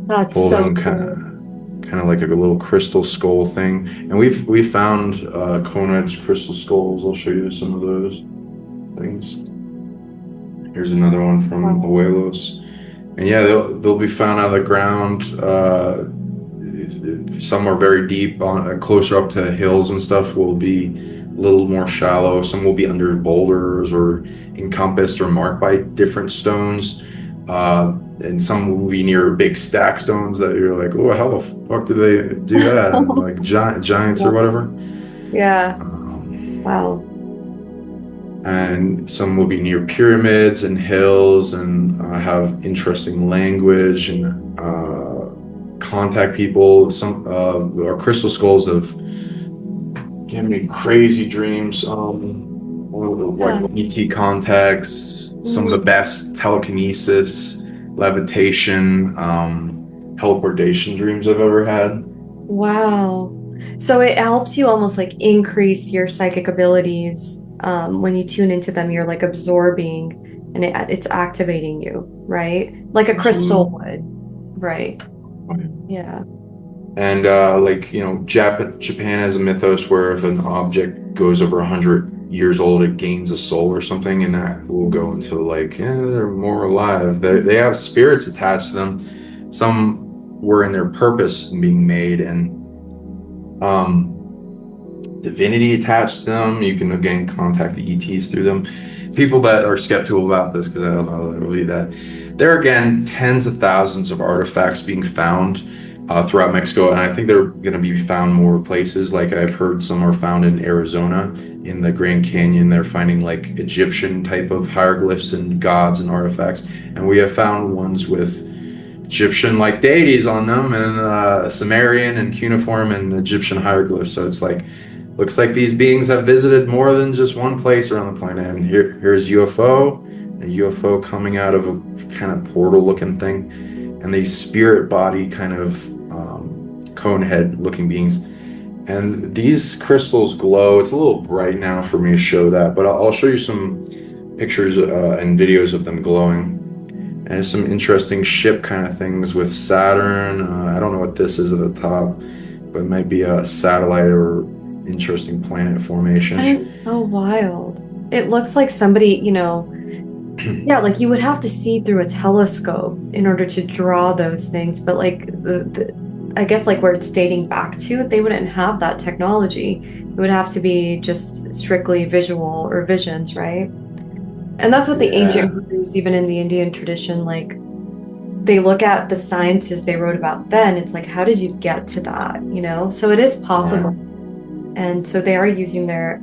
That's so holding cool. kind of like a little crystal skull thing. And we found cone edge crystal skulls. I'll show you some of those things. Here's another one from Wow. Abuelos. And yeah, they'll be found out of the ground. Some are very deep, on closer up to hills and stuff. Will be a little more shallow. Some will be under boulders or encompassed or marked by different stones. And some will be near big stack stones that you're like, oh, how the fuck do they do that? And like giants or whatever. Yeah. Um, Wow. and some will be near pyramids and hills and have interesting language and contact people. Some our crystal skulls have given me crazy dreams. Like Yeah. ET contacts, some of the Mm. best telekinesis, levitation, teleportation dreams I've ever had. Wow. So it helps you almost like increase your psychic abilities. When you tune into them, you're like absorbing and it's activating you, right? Like a crystal Absolutely. would. Right. Yeah. And like Japan has a mythos where if an object goes over 100 years old, it gains a soul or something, and that will go into like they're more alive. They have spirits attached to them. Some were in their purpose in being made, and divinity attached to them. You can again contact the ETs through them. People that are skeptical about this, because I don't know literally that there are again tens of thousands of artifacts being found throughout Mexico, and I think they're going to be found more places. Like I've heard some are found in Arizona, in the Grand Canyon. They're finding like Egyptian type of hieroglyphs and gods and artifacts, and we have found ones with Egyptian like deities on them, and Sumerian and cuneiform and Egyptian hieroglyphs. So it's like looks like these beings have visited more than just one place around the planet. And here's UFO, a UFO coming out of a kind of portal looking thing, and these spirit body kind of cone head looking beings. And these crystals glow. It's a little bright now for me to show that, but I'll show you some pictures and videos of them glowing. And some interesting ship kind of things with Saturn. I don't know what this is at the top, but it might be a satellite or interesting planet formation. So wild. It looks like somebody, yeah, like you would have to see through a telescope in order to draw those things. But like I guess like where it's dating back to, they wouldn't have that technology. It would have to be just strictly visual or visions, right? And that's what the Yeah, ancient gurus, even in the Indian tradition, like they look at the sciences they wrote about then. It's like, how did you get to that? So it is right. possible. And so they are using their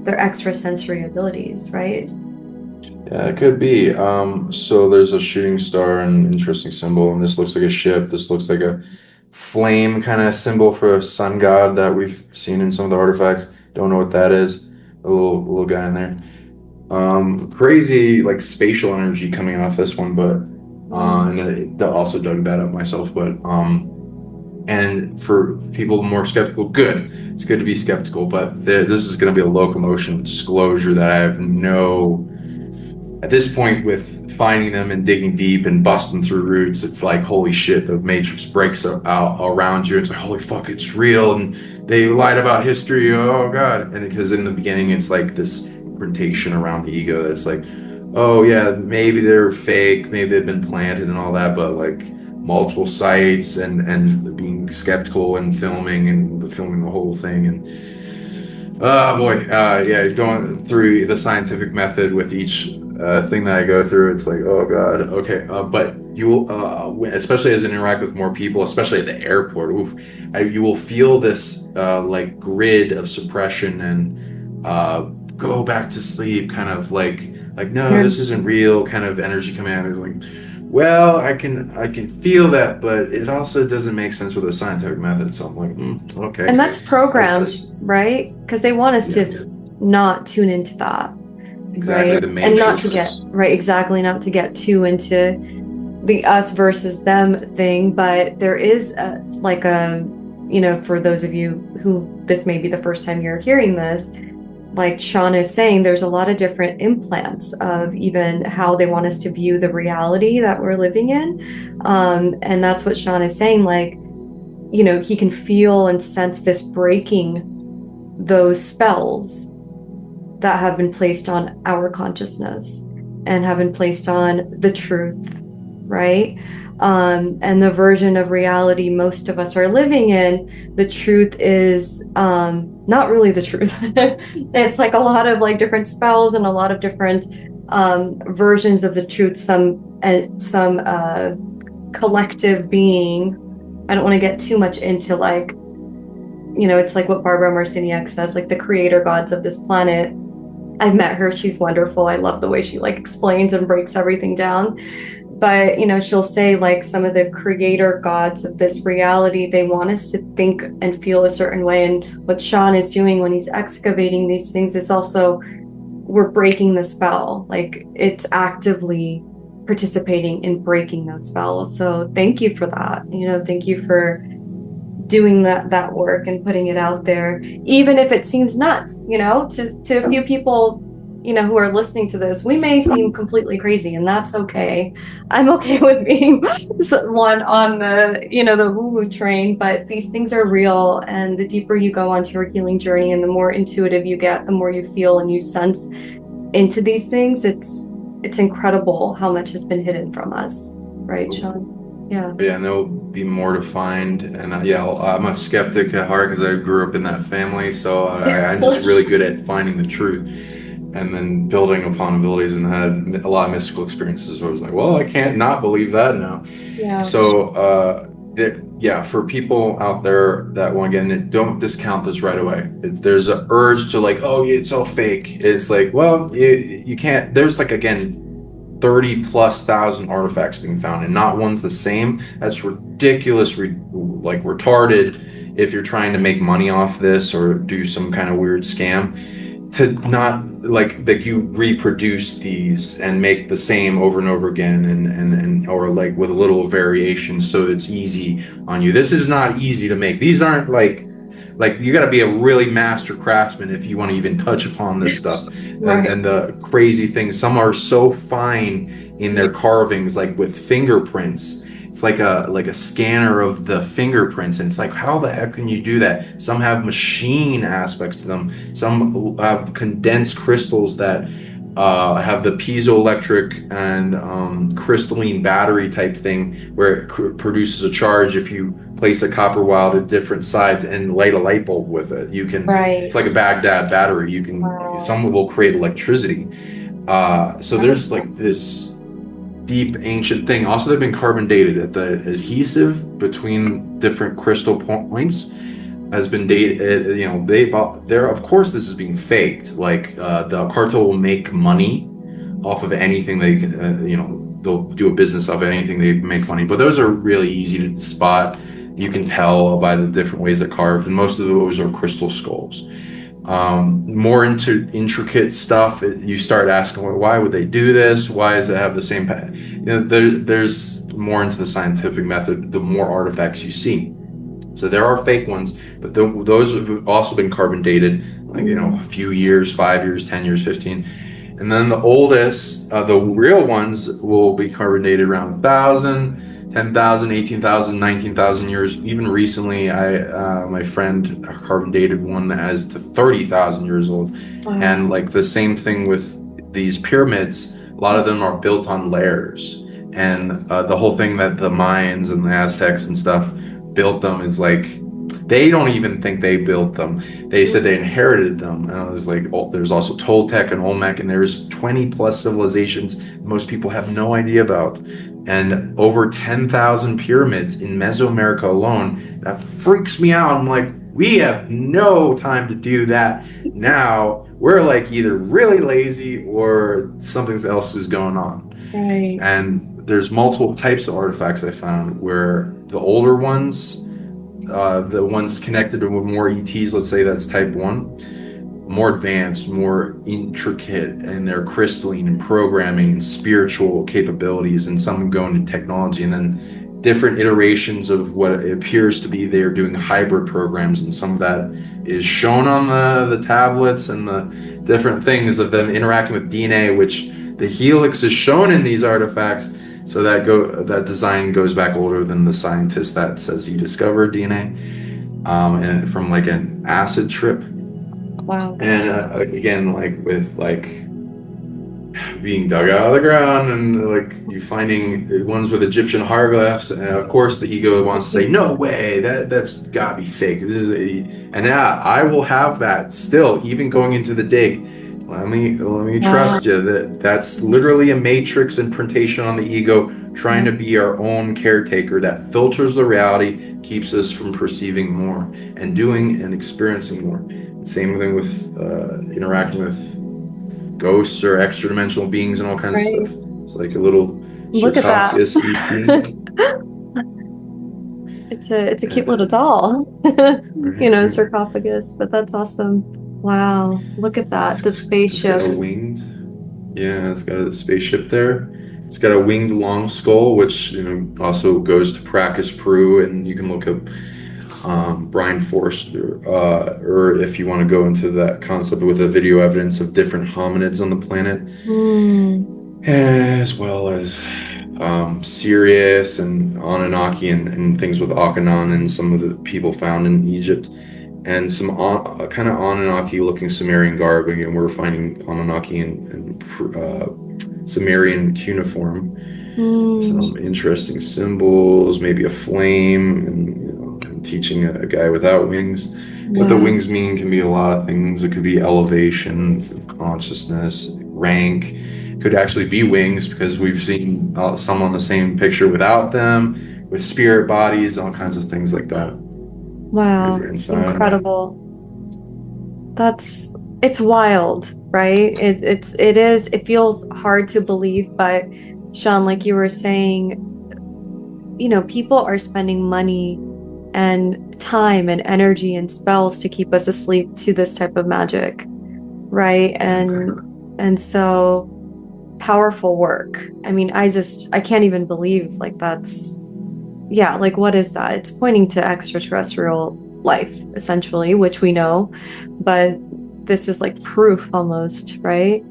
extrasensory abilities, right? Yeah, it could be. So there's a shooting star, an interesting symbol, and this looks like a ship. This looks like a flame kind of symbol for a sun god that we've seen in some of the artifacts. Don't know what that is. A little guy in there. Crazy like spatial energy coming off this one, but Mm. and I also dug that up myself. But and for people more skeptical, good. It's good to be skeptical, but this is going to be a locomotion disclosure that I have no. At this point, with finding them and digging deep and busting through roots, it's like holy shit, the matrix breaks out around you. It's like holy fuck, it's real, and they lied about history. Oh god, and because in the beginning, it's like this imprintation around the ego that's like, oh yeah, maybe they're fake, maybe they've been planted and all that, but like multiple sites and being skeptical and filming the whole thing and oh boy, yeah, going through the scientific method with each thing that I go through, it's like, oh god, okay, but you will, especially as you interact with more people, especially at the airport, oof, you will feel this like grid of suppression and go back to sleep, kind of like no, Yeah. this isn't real, kind of energy coming out of it, like. Well, I can feel that, but it also doesn't make sense with a scientific method. So I'm like, okay, And that's programmed, that's right? Because they want us yeah, to not tune into that, exactly right? the And not to get, matrix. right, exactly, not to get too into the us versus them thing. But there is for those of you who this may be the first time you're hearing this, like Sean is saying, there's a lot of different implants of even how they want us to view the reality that we're living in. And that's what Sean is saying, like, he can feel and sense this breaking those spells that have been placed on our consciousness and have been placed on the truth, right? And the version of reality most of us are living in, the truth is not really the truth. It's like a lot of like different spells and a lot of different versions of the truth, some collective being. I don't want to get too much into like, it's like what Barbara Marciniak says, like the creator gods of this planet. I've met her. She's wonderful. I love the way she like explains and breaks everything down. But, she'll say like some of the creator gods of this reality, they want us to think and feel a certain way. And what Sean is doing when he's excavating these things is also, we're breaking the spell. Like it's actively participating in breaking those spells. So thank you for that. Thank you for doing that work and putting it out there, even if it seems nuts, to a few people, who are listening to this. We may seem completely crazy, and that's okay. I'm okay with being one on the, the woo-woo train, but these things are real. And the deeper you go onto your healing journey and the more intuitive you get, the more you feel and you sense into these things. It's incredible how much has been hidden from us, right, Sean? Yeah, and there'll be more to find. And I'm a skeptic at heart because I grew up in that family, so I'm just really good at finding the truth and then building upon abilities, and had a lot of mystical experiences where I was like, well, I can't not believe that now. yeah. So for people out there that want to get in it, don't discount this right away. There's an urge to like, oh, it's all fake. It's like, well, you can't. There's like, again, 30,000+ artifacts being found, and not one's the same. That's ridiculous, like retarded, if you're trying to make money off this or do some kind of weird scam, to not like that you reproduce these and make the same over and over again, and or like with a little variation so it's easy on you. This is not easy to make. These aren't like you got to be a really master craftsman if you want to even touch upon this stuff. Right. And the crazy things, some are so fine in their carvings, like with fingerprints. It's like a scanner of the fingerprints, and it's like, how the heck can you do that? Some have machine aspects to them. Some have condensed crystals that have the piezoelectric and crystalline battery type thing, where it produces a charge if you place a copper wire to different sides and light a light bulb with it. You can, right. It's like a Baghdad battery. You can, some will create electricity. So there's like this deep ancient thing. Also, they've been carbon dated. At the adhesive between different crystal points has been dated. Of course this is being faked. Like the cartel will make money off of anything they can, they'll do a business of anything they make money. But those are really easy to spot. You can tell by the different ways they're carved, and most of those are crystal skulls. More into intricate stuff, you start asking, well, why would they do this? Why does it have the same there's more into the scientific method the more artifacts you see. So there are fake ones, but those have also been carbon dated, like a few years, 5 years, 10 years, 15. And then the oldest, the real ones, will be carbon dated around 1,000, 10,000, 18,000, 19,000 years. Even recently, my friend carbon dated one as to 30,000 years old. Wow. And like the same thing with these pyramids, a lot of them are built on layers. And the whole thing that the Mayans and the Aztecs and stuff built them is like, they don't even think they built them. They said they inherited them. And I was like, there's also Toltec and Olmec, and there's 20+ civilizations most people have no idea about. And over 10,000 pyramids in Mesoamerica alone. That freaks me out. I'm like, we have no time to do that now. We're like either really lazy or something else is going on. Right. And there's multiple types of artifacts I found, where the older ones, the ones connected with more ETs, let's say that's type 1, more advanced, more intricate, and they're crystalline and programming and spiritual capabilities, and some go into technology. And then different iterations of what it appears to be they're doing hybrid programs, and some of that is shown on the tablets and the different things of them interacting with DNA, which the helix is shown in these artifacts. So that design goes back older than the scientist that says he discovered DNA, and from like an acid trip. Wow. And again, like with like being dug out of the ground, and like you finding ones with Egyptian hieroglyphs, and of course the ego wants to say, no way, that's gotta be fake. And yeah, I will have that still, even going into the dig. Let me trust you that's literally a matrix imprintation on the ego, trying to be our own caretaker that filters the reality, keeps us from perceiving more and doing and experiencing more. Same thing with interacting with ghosts or extra dimensional beings and all kinds of stuff. It's like a little sarcophagus ET. It's a cute little doll. Sarcophagus, but that's awesome. Wow, look at that. The spaceship. It's got a winged. Yeah, it's got a spaceship there. It's got a winged long skull, which also goes to Practice Peru, and you can look up Brian Forster, or if you want to go into that concept with the video evidence of different hominids on the planet, as well as Sirius and Anunnaki and things with Akhenaten and some of the people found in Egypt, and some kind of Anunnaki-looking Sumerian garb. Again, we're finding Anunnaki and Sumerian cuneiform. Some interesting symbols, maybe a flame, and teaching a guy without wings. What the wings mean can be a lot of things. It could be elevation, consciousness, rank. It could actually be wings, because we've seen some on the same picture without them, with spirit bodies, all kinds of things like that. Wow, incredible. It's wild, right? It feels hard to believe, but Sean, like you were saying, people are spending money and time and energy and spells to keep us asleep to this type of magic, right? And so powerful work. I mean, I can't even believe, like, that's, like, what is that? It's pointing to extraterrestrial life, essentially, which we know, but this is like proof almost, right?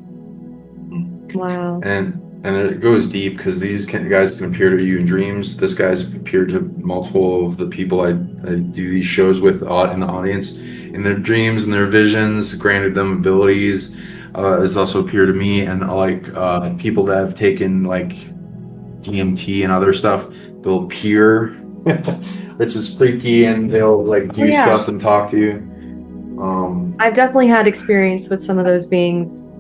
Wow. And it goes deep, because these guys can appear to you in dreams. This guy's appeared to multiple of the people I do these shows with in the audience, in their dreams and their visions, granted them abilities. It's also appeared to me, and like people that have taken like DMT and other stuff, they'll appear, which is freaky, and they'll like do stuff and talk to you. I've definitely had experience with some of those beings,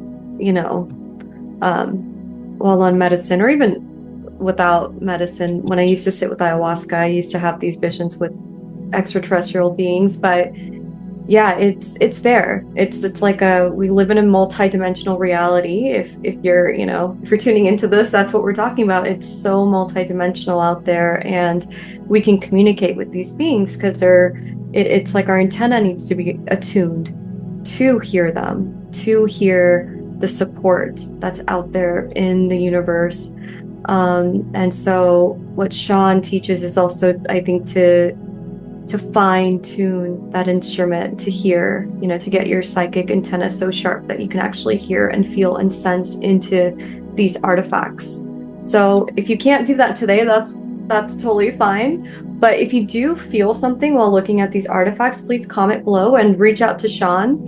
while on medicine, or even without medicine. When I used to sit with ayahuasca, I used to have these visions with extraterrestrial beings. But yeah, it's there. It's like we live in a multidimensional reality. If you're tuning into this, that's what we're talking about. It's so multidimensional out there, and we can communicate with these beings because it's like our antenna needs to be attuned to hear them, to hear the support that's out there in the universe. And so what Sean teaches is also, I think, to fine tune that instrument, to hear, to get your psychic antenna so sharp that you can actually hear and feel and sense into these artifacts. So if you can't do that today, that's totally fine. But if you do feel something while looking at these artifacts, please comment below and reach out to Sean.